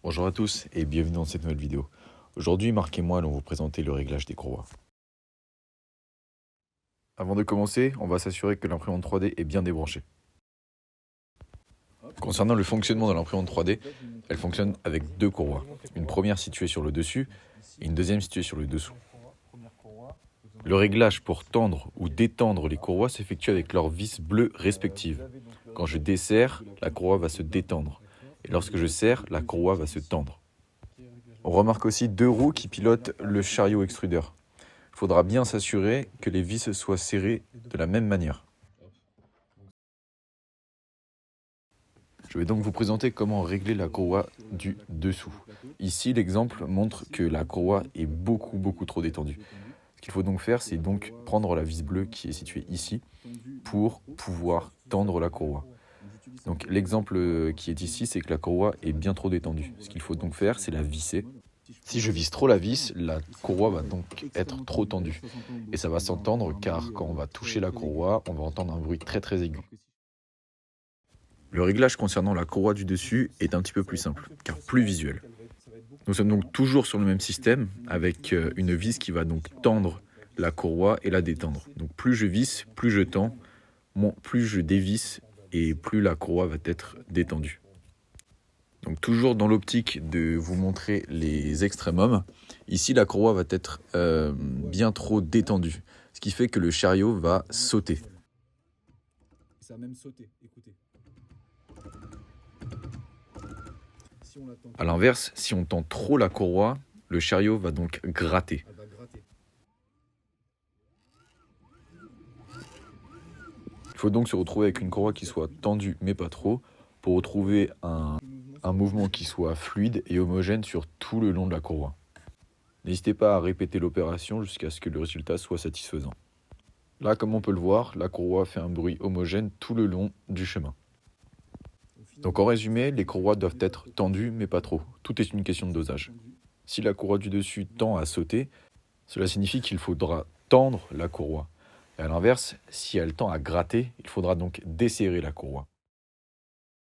Bonjour à tous et bienvenue dans cette nouvelle vidéo. Aujourd'hui, Marc et moi allons vous présenter le réglage des courroies. Avant de commencer, on va s'assurer que l'imprimante 3D est bien débranchée. Concernant le fonctionnement de l'imprimante 3D, elle fonctionne avec deux courroies. Une première située sur le dessus et une deuxième située sur le dessous. Le réglage pour tendre ou détendre les courroies s'effectue avec leurs vis bleues respectives. Quand je desserre, la courroie va se détendre. Et lorsque je serre, la courroie va se tendre. On remarque aussi deux roues qui pilotent le chariot extrudeur. Il faudra bien s'assurer que les vis soient serrées de la même manière. Je vais donc vous présenter comment régler la courroie du dessous. Ici, l'exemple montre que la courroie est beaucoup trop détendue. Ce qu'il faut donc faire, c'est donc prendre la vis bleue qui est située ici pour pouvoir tendre la courroie. Donc l'exemple qui est ici, c'est que la courroie est bien trop détendue. Ce qu'il faut donc faire, c'est la visser. Si je visse trop la vis, la courroie va donc être trop tendue. Et ça va s'entendre car quand on va toucher la courroie, on va entendre un bruit très aigu. Le réglage concernant la courroie du dessus est un petit peu plus simple, car plus visuel. Nous sommes donc toujours sur le même système, avec une vis qui va donc tendre la courroie et la détendre. Donc plus je visse, plus je tends, plus je dévisse et plus la courroie va être détendue. Donc toujours dans l'optique de vous montrer les extrémums, ici la courroie va être bien trop détendue, ce qui fait que le chariot va sauter. Ça a même sauté, écoutez. A l'inverse, si on tend trop la courroie, le chariot va donc gratter. Elle va gratter. Il faut donc se retrouver avec une courroie qui soit tendue mais pas trop, pour retrouver un mouvement qui soit fluide et homogène sur tout le long de la courroie. N'hésitez pas à répéter l'opération jusqu'à ce que le résultat soit satisfaisant. Là, comme on peut le voir, la courroie fait un bruit homogène tout le long du chemin. Donc en résumé, les courroies doivent être tendues mais pas trop. Tout est une question de dosage. Si la courroie du dessus tend à sauter, cela signifie qu'il faudra tendre la courroie. Et à l'inverse, si elle tend à gratter, il faudra donc desserrer la courroie.